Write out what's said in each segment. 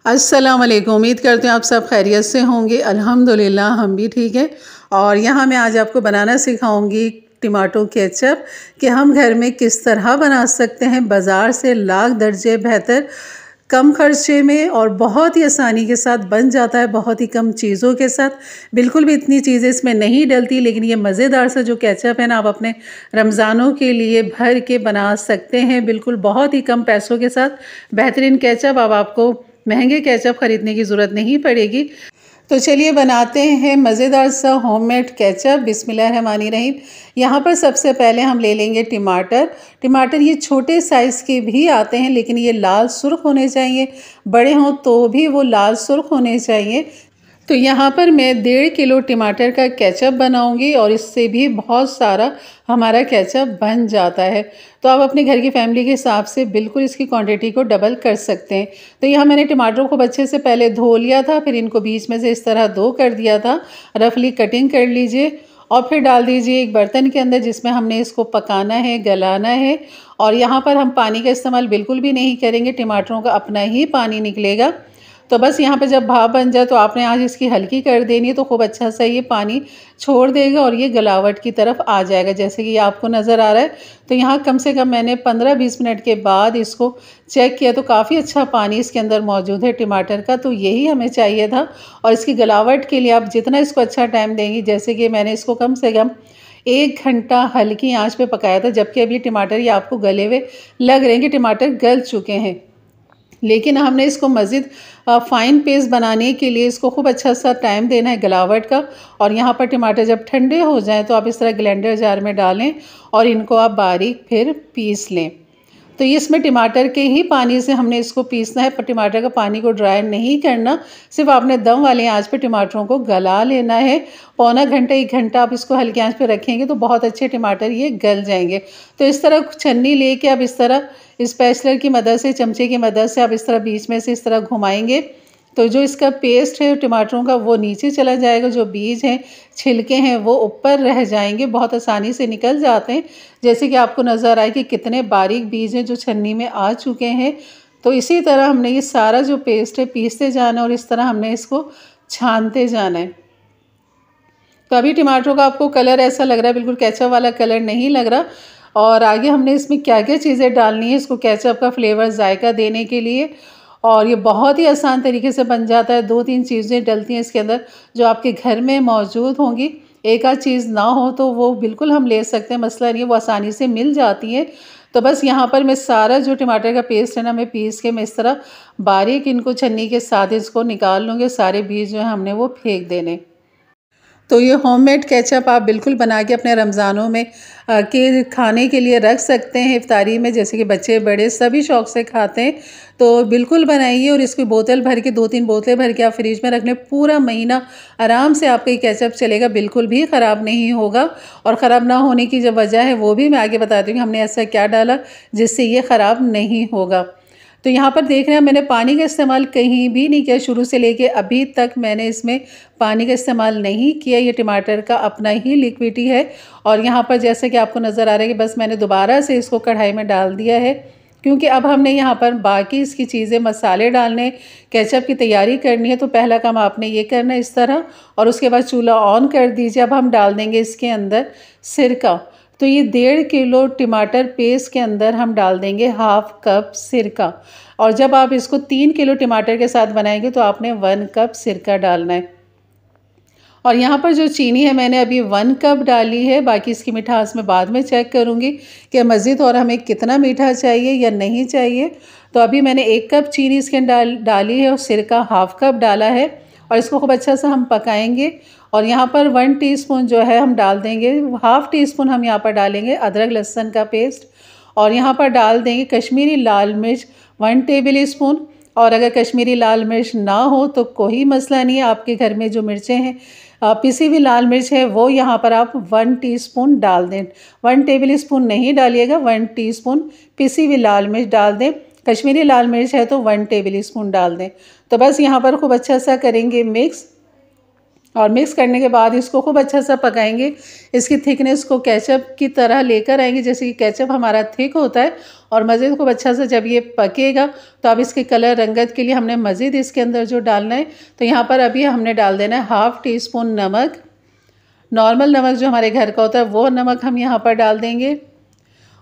अस्सलाम वालेकुम। उम्मीद करते हैं आप सब खैरियत से होंगे। अल्हम्दुलिल्लाह हम भी ठीक हैं। और यहाँ मैं आज आपको बनाना सिखाऊंगी टमाटो केचप कि हम घर में किस तरह बना सकते हैं बाज़ार से लाख दर्जे बेहतर, कम खर्चे में और बहुत ही आसानी के साथ बन जाता है, बहुत ही कम चीज़ों के साथ। बिल्कुल भी इतनी चीज़ें इसमें नहीं डलती, लेकिन ये मज़ेदार सा जो केचप है ना, आप अपने रमज़ानों के लिए भर के बना सकते हैं बिल्कुल बहुत ही कम पैसों के साथ। बेहतरीन केचप, अब आपको महंगे केचप ख़रीदने की ज़रूरत नहीं पड़ेगी। तो चलिए बनाते हैं मज़ेदार सा होममेड केचप। बिस्मिल्लाहिर्रहमानिर्रहीम। यहाँ पर सबसे पहले हम ले लेंगे टमाटर ये छोटे साइज़ के भी आते हैं, लेकिन ये लाल सुर्ख होने चाहिए। बड़े हों तो भी वो लाल सुर्ख होने चाहिए। तो यहाँ पर मैं 1.5 किलो टमाटर का केचप बनाऊंगी और इससे भी बहुत सारा हमारा केचप बन जाता है। तो आप अपने घर की फैमिली के हिसाब से बिल्कुल इसकी क्वांटिटी को डबल कर सकते हैं। तो यहाँ मैंने टमाटरों को अच्छे से पहले धो लिया था, फिर इनको बीच में से इस तरह दो कर दिया था। रफली कटिंग कर लीजिए और फिर डाल दीजिए एक बर्तन के अंदर जिसमें हमने इसको पकाना है, गलाना है। और यहाँ पर हम पानी का इस्तेमाल बिल्कुल भी नहीं करेंगे, टमाटरों का अपना ही पानी निकलेगा। तो बस यहाँ पे जब भाप बन जाए तो आपने आज इसकी हल्की कर देनी है, तो खूब अच्छा सा ये पानी छोड़ देगा और ये गलावट की तरफ आ जाएगा, जैसे कि ये आपको नज़र आ रहा है। तो यहाँ कम से कम मैंने 15-20 मिनट के बाद इसको चेक किया तो काफ़ी अच्छा पानी इसके अंदर मौजूद है टमाटर का। तो यही हमें चाहिए था। और इसकी गलावट के लिए आप जितना इसको अच्छा टाइम देंगी, जैसे कि मैंने इसको कम से कम 1 घंटा हल्की आँच पे पकाया था, जबकि अभी टमाटर ये आपको गले हुए लग रहे हैं कि टमाटर गल चुके हैं। लेकिन हमने इसको मज़ीद फ़ाइन पेस्ट बनाने के लिए इसको खूब अच्छा सा टाइम देना है गलावट का। और यहाँ पर टमाटर जब ठंडे हो जाएं तो आप इस तरह ग्राइंडर जार में डालें और इनको आप बारीक फिर पीस लें। तो इसमें टमाटर के ही पानी से हमने इसको पीसना है, पर टमाटर का पानी को ड्राई नहीं करना। सिर्फ आपने दम वाले आंच पे टमाटरों को गला लेना है। पौना घंटा 1 घंटा आप इसको हल्की आंच पे रखेंगे तो बहुत अच्छे टमाटर ये गल जाएंगे। तो इस तरह छन्नी लेके आप इस तरह स्पैचुलर की मदद से, चमचे की मदद से आप इस तरह बीच में से इस तरह घुमाएंगे तो जो इसका पेस्ट है टमाटरों का वो नीचे चला जाएगा, जो बीज हैं, छिलके हैं, वो ऊपर रह जाएंगे, बहुत आसानी से निकल जाते हैं। जैसे कि आपको नज़र आए कि कितने बारीक बीज हैं जो छन्नी में आ चुके हैं। तो इसी तरह हमने ये सारा जो पेस्ट है पीसते जाना और इस तरह हमने इसको छानते जाना है। तो अभी टमाटरों का आपको कलर ऐसा लग रहा है, बिल्कुल केचप वाला कलर नहीं लग रहा। और आगे हमने इसमें क्या क्या चीज़ें डालनी है इसको केचप का फ्लेवर जायका देने के लिए। और ये बहुत ही आसान तरीके से बन जाता है। 2-3 चीज़ें डलती हैं इसके अंदर जो आपके घर में मौजूद होंगी। एक आध चीज़ ना हो तो वो बिल्कुल हम ले सकते हैं, मसला नहीं है, वो आसानी से मिल जाती है। तो बस यहाँ पर मैं सारा जो टमाटर का पेस्ट है ना, मैं पीस के मैं इस तरह बारीक इनको छन्नी के साथ इसको निकाल लूँगी। सारे बीज जो है हमने वो फेंक देने। तो ये होममेड केचप आप बिल्कुल बना के अपने रमज़ानों में के खाने के लिए रख सकते हैं, इफ्तारी में, जैसे कि बच्चे बड़े सभी शौक़ से खाते हैं। तो बिल्कुल बनाइए और इसकी बोतल भर के 2-3 बोतलें भर के आप फ्रिज में रख लें। पूरा महीना आराम से आपका ये केचप चलेगा, बिल्कुल भी ख़राब नहीं होगा। और ख़राब ना होने की जो वजह है वो भी मैं आगे बताती हूँ कि हमने ऐसा क्या डाला जिससे ये ख़राब नहीं होगा। तो यहाँ पर देख रहे हैं मैंने पानी का इस्तेमाल कहीं भी नहीं किया, शुरू से लेके अभी तक मैंने इसमें पानी का इस्तेमाल नहीं किया। ये टमाटर का अपना ही लिक्विडी है। और यहाँ पर जैसे कि आपको नज़र आ रहा है कि बस मैंने दोबारा से इसको कढ़ाई में डाल दिया है, क्योंकि अब हमने यहाँ पर बाकी इसकी चीज़ें, मसाले डालने, केचप की तैयारी करनी है। तो पहला काम आपने ये करना है इस तरह, और उसके बाद चूल्हा ऑन कर दीजिए। अब हम डाल देंगे इसके अंदर सिरका। तो ये 1.5 किलो टमाटर पेस्ट के अंदर हम डाल देंगे 1/2 कप सिरका। और जब आप इसको 3 किलो टमाटर के साथ बनाएंगे तो आपने 1 कप सिरका डालना है। और यहाँ पर जो चीनी है मैंने अभी 1 कप डाली है, बाकी इसकी मिठास मैं बाद में चेक करूँगी कि मज़ीद और हमें कितना मीठा चाहिए या नहीं चाहिए। तो अभी मैंने 1 कप चीनी इसके डाली है और सिरका 1/2 कप डाला है। और इसको खूब अच्छा सा हम पकाएंगे। और यहाँ पर 1 टीस्पून जो है हम डाल देंगे, 1/2 टीस्पून हम यहाँ पर डालेंगे अदरक लहसुन का पेस्ट। और यहाँ पर डाल देंगे कश्मीरी लाल मिर्च 1 टेबल स्पून। और अगर कश्मीरी लाल मिर्च ना हो तो कोई मसला नहीं है, आपके घर में जो मिर्चें हैं, पिसी हुई लाल मिर्च है, वो यहाँ पर आप 1 टीस्पून डाल दें। 1 टेबल स्पून नहीं डालिएगा, 1 टीस्पून पिसी हुई लाल मिर्च डाल दें। कश्मीरी लाल मिर्च है तो 1 टेबल स्पून डाल दें। तो बस यहाँ पर खूब अच्छा सा करेंगे मिक्स। और मिक्स करने के बाद इसको खूब अच्छा सा पकाएंगे। इसकी थिकनेस को केचप की तरह लेकर आएंगे, जैसे कि केचप हमारा थिक होता है। और मज़ीद खूब अच्छा सा जब ये पकेगा तो अब इसके कलर रंगत के लिए हमने मज़ीद इसके अंदर जो डालना है, तो यहाँ पर अभी हमने डाल देना है 1/2 टीस्पून नमक। नॉर्मल नमक जो हमारे घर का होता है वो नमक हम यहाँ पर डाल देंगे।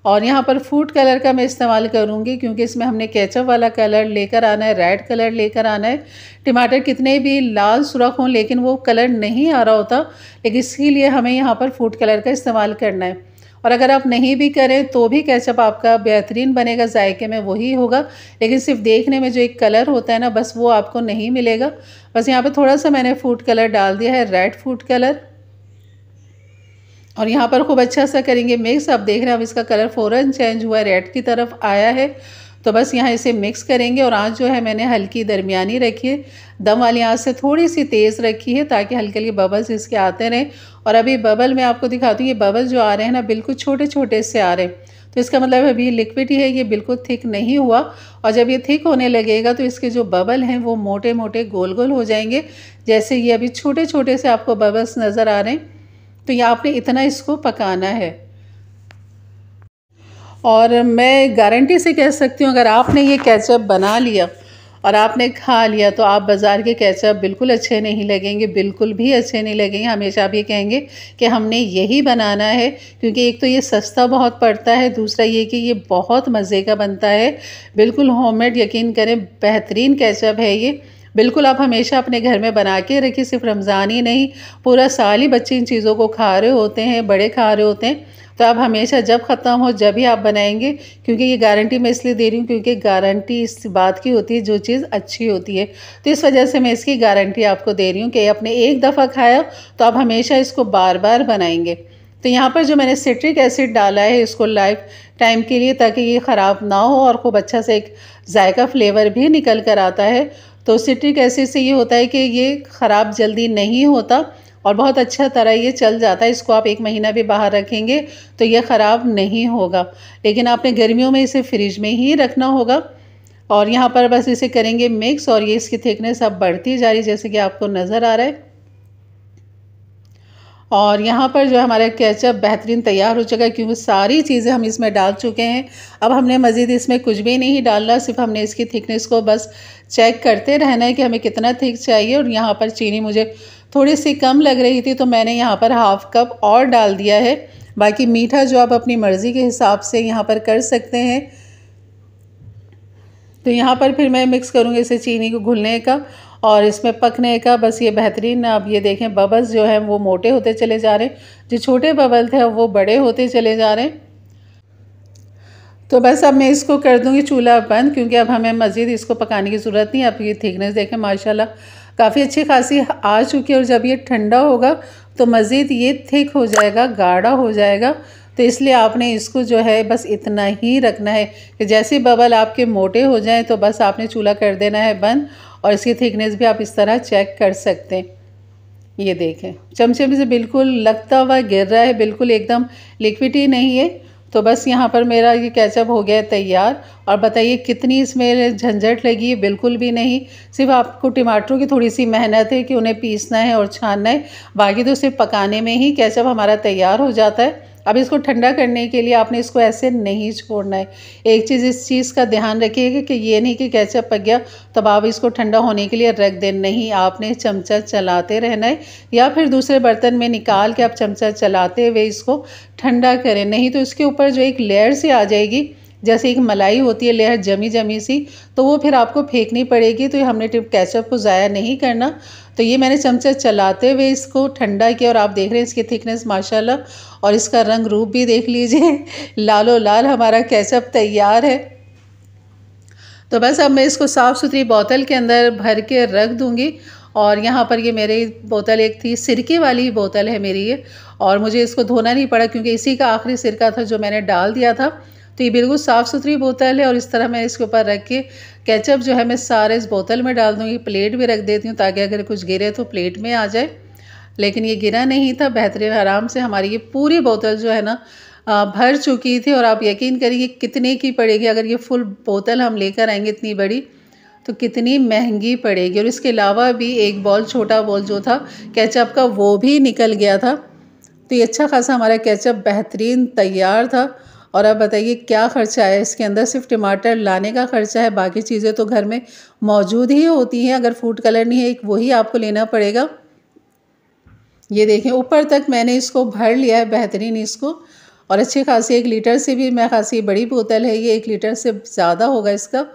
और यहाँ पर फूड कलर का मैं इस्तेमाल करूँगी, क्योंकि इसमें हमने केचप वाला कलर लेकर आना है, रेड कलर लेकर आना है। टमाटर कितने भी लाल सुर्ख हों लेकिन वो कलर नहीं आ रहा होता, लेकिन इसके लिए हमें यहाँ पर फूड कलर का इस्तेमाल करना है। और अगर आप नहीं भी करें तो भी केचप आपका बेहतरीन बनेगा, जायके में वही होगा, लेकिन सिर्फ देखने में जो एक कलर होता है ना, बस वो आपको नहीं मिलेगा। बस यहाँ पर थोड़ा सा मैंने फूड कलर डाल दिया है, रेड फूड कलर। और यहाँ पर खूब अच्छा सा करेंगे मिक्स। आप देख रहे हैं अब इसका कलर फ़ौरन चेंज हुआ है, रेड की तरफ आया है। तो बस यहाँ इसे मिक्स करेंगे। और आँच जो है मैंने हल्की दरमियानी रखी है, दम वाली आँच से थोड़ी सी तेज़ रखी है, ताकि हल्के हल्के बबल्स इसके आते रहें। और अभी बबल मैं आपको दिखाती हूँ, ये बबल जो आ रहे हैं ना बिल्कुल छोटे छोटे से आ रहे हैं, तो इसका मतलब अभी लिक्विड ही है, ये बिल्कुल थिक नहीं हुआ। और जब ये थिक होने लगेगा तो इसके जो बबल हैं वो मोटे मोटे गोल गोल हो जाएंगे, जैसे ये अभी छोटे छोटे से आपको बबल्स नज़र आ रहे हैं। तो ये आपने इतना इसको पकाना है। और मैं गारंटी से कह सकती हूँ, अगर आपने ये केचप बना लिया और आपने खा लिया तो आप बाज़ार के केचप बिल्कुल अच्छे नहीं लगेंगे, बिल्कुल भी अच्छे नहीं लगेंगे। हमेशा आप ये कहेंगे कि हमने यही बनाना है, क्योंकि एक तो ये सस्ता बहुत पड़ता है, दूसरा ये कि ये बहुत मज़े का बनता है, बिल्कुल होममेड। यकीन करें बेहतरीन केचप है ये। बिल्कुल आप हमेशा अपने घर में बना के रखिए, सिर्फ रमज़ान ही नहीं, पूरा साल ही बच्चे इन चीज़ों को खा रहे होते हैं, बड़े खा रहे होते हैं। तो आप हमेशा जब ख़त्म हो जब ही आप बनाएंगे, क्योंकि ये गारंटी मैं इसलिए दे रही हूँ क्योंकि गारंटी इस बात की होती है जो चीज़ अच्छी होती है। तो इस वजह से मैं इसकी गारंटी आपको दे रही हूँ कि आपने एक दफ़ा खाया तो आप हमेशा इसको बार बार बनाएंगे। तो यहाँ पर जो मैंने सिट्रिक एसिड डाला है इसको लाइफ टाइम के लिए, ताकि ये ख़राब ना हो और खूब अच्छा से एक जायका फ्लेवर भी निकल कर आता है। तो सिट्रिक एसिड से ये होता है कि ये ख़राब जल्दी नहीं होता और बहुत अच्छा तरह ये चल जाता है। इसको आप 1 महीना भी बाहर रखेंगे तो ये ख़राब नहीं होगा, लेकिन आपने गर्मियों में इसे फ्रिज में ही रखना होगा। और यहाँ पर बस इसे करेंगे मिक्स, और ये इसकी थिकनेस अब बढ़ती जा रही है, जैसे कि आपको नज़र आ रहा है। और यहाँ पर जो हमारा केचप बेहतरीन तैयार हो चुका है, क्योंकि सारी चीज़ें हम इसमें डाल चुके हैं। अब हमने मज़ीद इसमें कुछ भी नहीं डालना, सिर्फ हमने इसकी थिकनेस को बस चेक करते रहना है कि हमें कितना थिक चाहिए। और यहाँ पर चीनी मुझे थोड़ी सी कम लग रही थी तो मैंने यहाँ पर 1/2 कप और डाल दिया है। बाकी मीठा जो आप अपनी मर्ज़ी के हिसाब से यहाँ पर कर सकते हैं। तो यहाँ पर फिर मैं मिक्स करूँगी इसे चीनी को घुलने का और इसमें पकने का। बस ये बेहतरीन, आप ये देखें बबल्स जो हैं वो मोटे होते चले जा रहे हैं, जो छोटे बबल थे वो बड़े होते चले जा रहे हैं। तो बस अब मैं इसको कर दूँगी चूल्हा बंद, क्योंकि अब हमें मज़ीद इसको पकाने की ज़रूरत नहीं। अब ये थिकनेस देखें माशाल्लाह काफ़ी अच्छी खासी आ चुकी है, और जब ये ठंडा होगा तो मज़ीद ये थिक हो जाएगा, गाढ़ा हो जाएगा। तो इसलिए आपने इसको जो है बस इतना ही रखना है कि जैसे बबल आपके मोटे हो जाएं तो बस आपने चूल्हा कर देना है बंद। और इसकी थिकनेस भी आप इस तरह चेक कर सकते हैं। ये देखें चमचे में से बिल्कुल लगता हुआ गिर रहा है, बिल्कुल एकदम लिक्विड ही नहीं है। तो बस यहाँ पर मेरा ये केचप हो गया है तैयार। और बताइए कितनी इसमें झंझट लगी है, बिल्कुल भी नहीं। सिर्फ आपको टमाटरों की थोड़ी सी मेहनत है कि उन्हें पीसना है और छानना है, बाकी तो सिर्फ पकाने में ही केचप हमारा तैयार हो जाता है। अब इसको ठंडा करने के लिए आपने इसको ऐसे नहीं छोड़ना है। एक चीज़ इस चीज़ का ध्यान रखिएगा कि ये नहीं कि केचप पक गया तब आप इसको ठंडा होने के लिए रख दें, नहीं, आपने चमचा चलाते रहना है, या फिर दूसरे बर्तन में निकाल के आप चमचा चलाते हुए इसको ठंडा करें। नहीं तो इसके ऊपर जो एक लेयर सी आ जाएगी, जैसे एक मलाई होती है लेयर जमी जमी सी, तो वो फिर आपको फेंकनी पड़ेगी। तो हमने केचप को ज़ाया नहीं करना। तो ये मैंने चमचा चलाते हुए इसको ठंडा किया, और आप देख रहे हैं इसकी थिकनेस माशाल्लाह, और इसका रंग रूप भी देख लीजिए, लालो लाल हमारा केचप तैयार है। तो बस अब मैं इसको साफ़ सुथरी बोतल के अंदर भर के रख दूँगी। और यहाँ पर ये मेरी बोतल एक थी, सिरके वाली बोतल है मेरी ये, और मुझे इसको धोना नहीं पड़ा क्योंकि इसी का आखिरी सिरका था जो मैंने डाल दिया था। तो ये बिल्कुल साफ़ सुथरी बोतल है, और इस तरह मैं इसके ऊपर रख के केचप जो है मैं सारे इस बोतल में डाल दूँगी। प्लेट भी रख देती हूँ ताकि अगर कुछ गिरे तो प्लेट में आ जाए, लेकिन ये गिरा नहीं था, बेहतरीन आराम से हमारी ये पूरी बोतल जो है ना भर चुकी थी। और आप यकीन करिए कितने की पड़ेगी, अगर ये फुल बोतल हम लेकर आएंगे इतनी बड़ी, तो कितनी महंगी पड़ेगी। और इसके अलावा भी एक बॉल, छोटा बॉल जो था केचप का, वो भी निकल गया था। तो ये अच्छा खासा हमारा केचप बेहतरीन तैयार था। और अब बताइए क्या ख़र्चा है इसके अंदर। सिर्फ टमाटर लाने का ख़र्चा है, बाकी चीज़ें तो घर में मौजूद ही होती हैं। अगर फूड कलर नहीं है, एक वही आपको लेना पड़ेगा। ये देखें ऊपर तक मैंने इसको भर लिया है बेहतरीन इसको। और अच्छी खासी 1 लीटर से भी मैं खासी बड़ी बोतल है ये, 1 लीटर से ज़्यादा होगा इसका।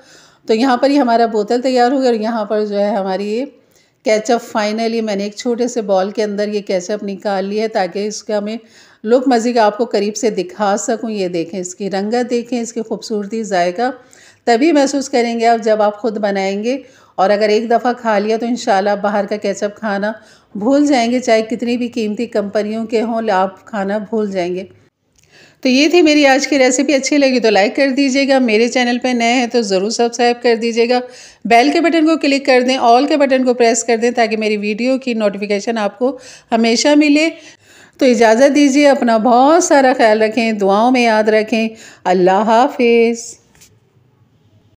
तो यहाँ पर ही हमारा बोतल तैयार हो गया। और यहाँ पर जो है हमारी ये केचप फाइनली मैंने एक छोटे से बॉल के अंदर ये केचप निकाल लिया है, ताकि इसका मैं लुक मज़े का आपको करीब से दिखा सकूं। ये देखें इसकी रंगत, देखें इसकी खूबसूरती, जायका तभी महसूस करेंगे आप जब आप ख़ुद बनाएंगे। और अगर एक दफ़ा खा लिया तो इंशाल्लाह बाहर का केचप खाना भूल जाएंगे, चाहे कितनी भी कीमती कंपनियों के हों, आप खाना भूल जाएंगे। तो ये थी मेरी आज की रेसिपी। अच्छी लगी तो लाइक कर दीजिएगा, मेरे चैनल पे नए हैं तो ज़रूर सब्सक्राइब कर दीजिएगा, बेल के बटन को क्लिक कर दें, ऑल के बटन को प्रेस कर दें, ताकि मेरी वीडियो की नोटिफिकेशन आपको हमेशा मिले। तो इजाज़त दीजिए, अपना बहुत सारा ख्याल रखें, दुआओं में याद रखें। अल्लाह हाफिज़।